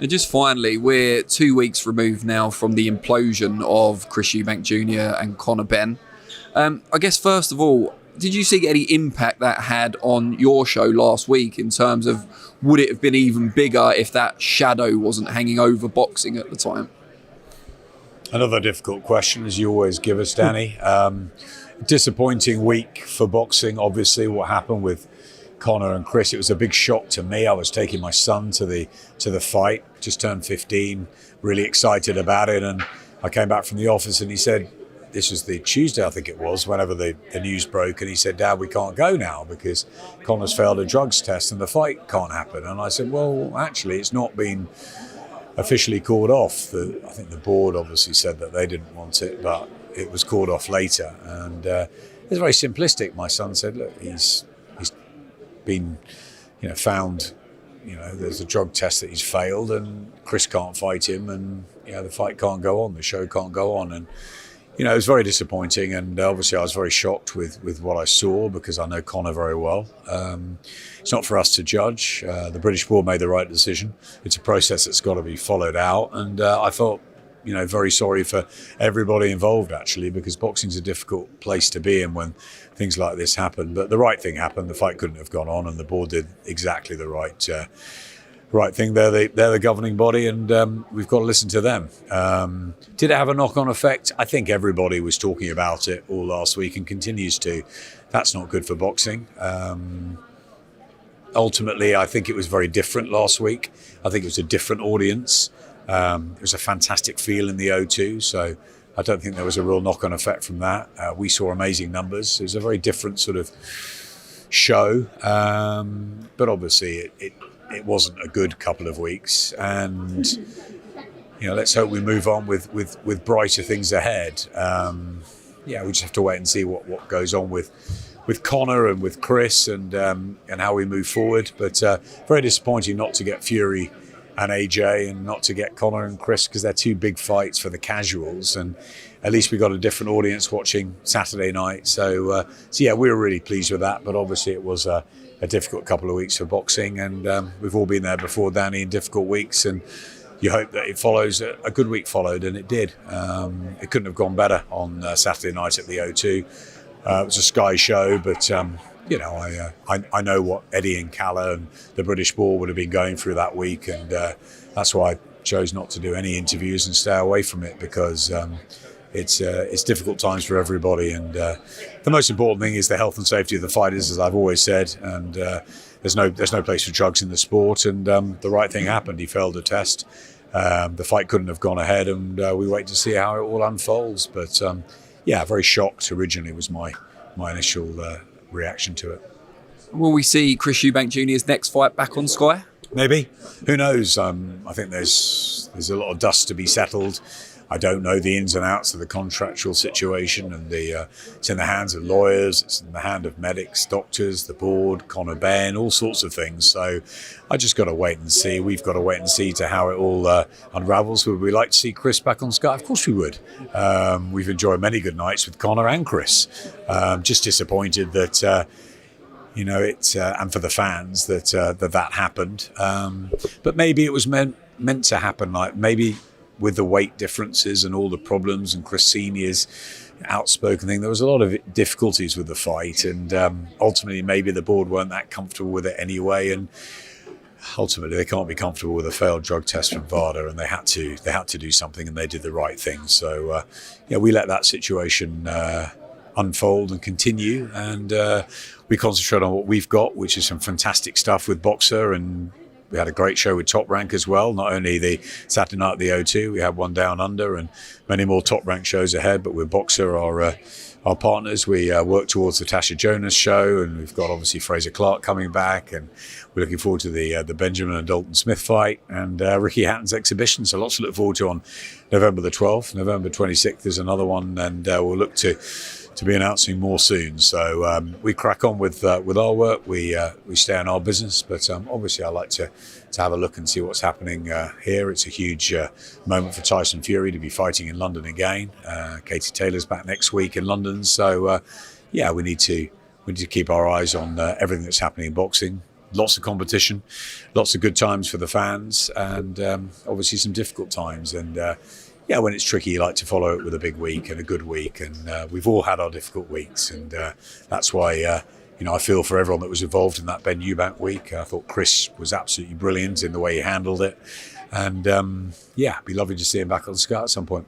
And just finally, we're 2 weeks removed now from the implosion of Chris Eubank Jr. and Conor Benn. I guess, first of all, did you see any impact that had on your show last week in terms of would it have been even bigger if that shadow wasn't hanging over boxing at the time? Another difficult question, as you always give us, Danny. Disappointing week for boxing, obviously, what happened with Conor and Chris. It was a big shock to me. I was taking my son to the fight, just turned 15, really excited about it. And I came back from the office and he said, this was the Tuesday, I think it was, whenever the news broke, and he said, Dad, we can't go now because Conor's failed a drugs test and the fight can't happen. And I said, well, actually, it's not been officially called off. I think the board obviously said that they didn't want it, but it was called off later. And it was very simplistic. My son said, look, he's been found, there's a drug test that he's failed and Chris can't fight him and the fight can't go on, the show can't go on. And it was very disappointing, and obviously I was very shocked with what I saw because I know Conor very well. It's not for us to judge. The British board made the right decision. It's a process that's got to be followed out, and I felt very sorry for everybody involved, actually, because boxing's a difficult place to be in when things like this happen. But the right thing happened. The fight couldn't have gone on, and the board did exactly the right thing. They're the governing body, and we've got to listen to them. Did it have a knock-on effect? I think everybody was talking about it all last week and continues to. That's not good for boxing. Ultimately, I think it was very different last week. I think it was a different audience. It was a fantastic feel in the O2, so I don't think there was a real knock-on effect from that. We saw amazing numbers. It was a very different sort of show, but obviously it wasn't a good couple of weeks, and let's hope we move on with brighter things ahead. We just have to wait and see what goes on with Conor and with Chris and how we move forward. But very disappointing not to get Fury and AJ and not to get Conor and Chris, because they're two big fights for the casuals, and at least we got a different audience watching Saturday night. So we were really pleased with that, but obviously it was a difficult couple of weeks for boxing, and we've all been there before, Danny, in difficult weeks, and you hope that it follows. A good week followed, and it did. It couldn't have gone better on Saturday night at the O2. It was a Sky show, but I know what Eddie and Calla and the British board would have been going through that week, and that's why I chose not to do any interviews and stay away from it, because it's difficult times for everybody, and the most important thing is the health and safety of the fighters, as I've always said, and there's no place for drugs in the sport, and the right thing happened. He failed a test. The fight couldn't have gone ahead, and we wait to see how it all unfolds. But very shocked originally was my initial reaction to it. Will we see Chris Eubank Jr.'s next fight back on Sky? Maybe. Who knows? I think there's a lot of dust to be settled. I don't know the ins and outs of the contractual situation, and it's in the hands of lawyers, it's in the hand of medics, doctors, the board, Conor Benn, all sorts of things. So I just got to wait and see. We've got to wait and see to how it all unravels. Would we like to see Chris back on Sky? Of course we would. We've enjoyed many good nights with Conor and Chris. Just disappointed that and for the fans that happened. But maybe it was meant to happen. Like maybe with the weight differences and all the problems and Chris Senior's outspoken thing, there was a lot of difficulties with the fight, and ultimately maybe the board weren't that comfortable with it anyway, and ultimately they can't be comfortable with a failed drug test from VADA, and they had to do something, and they did the right thing. So we let that situation unfold and continue, and we concentrate on what we've got, which is some fantastic stuff with Boxer, and we had a great show with Top Rank as well. Not only the Saturday night at the O2, we had one down under, and many more Top Rank shows ahead. But with Boxer, our partners, we work towards the Tasha Jonas show, and we've got obviously Fraser Clark coming back, and we're looking forward to the Benjamin and Dalton Smith fight, and Ricky Hatton's exhibition. So lots to look forward to on November the 12th. November 26th there's another one, and we'll look to be announcing more soon. So we crack on with our work. We stay in our business, but obviously I like to have a look and see what's happening here. It's a huge moment for Tyson Fury to be fighting in London again. Katie Taylor's back next week in London, so we need to keep our eyes on everything that's happening in boxing. lots of competition, lots of good times for the fans, and obviously some difficult times. And yeah, when it's tricky, you like to follow it with a big week and a good week. And we've all had our difficult weeks, and that's why I feel for everyone that was involved in that Ben Eubank week. I thought Chris was absolutely brilliant in the way he handled it, and yeah, it'd be lovely to see him back on the Sky at some point.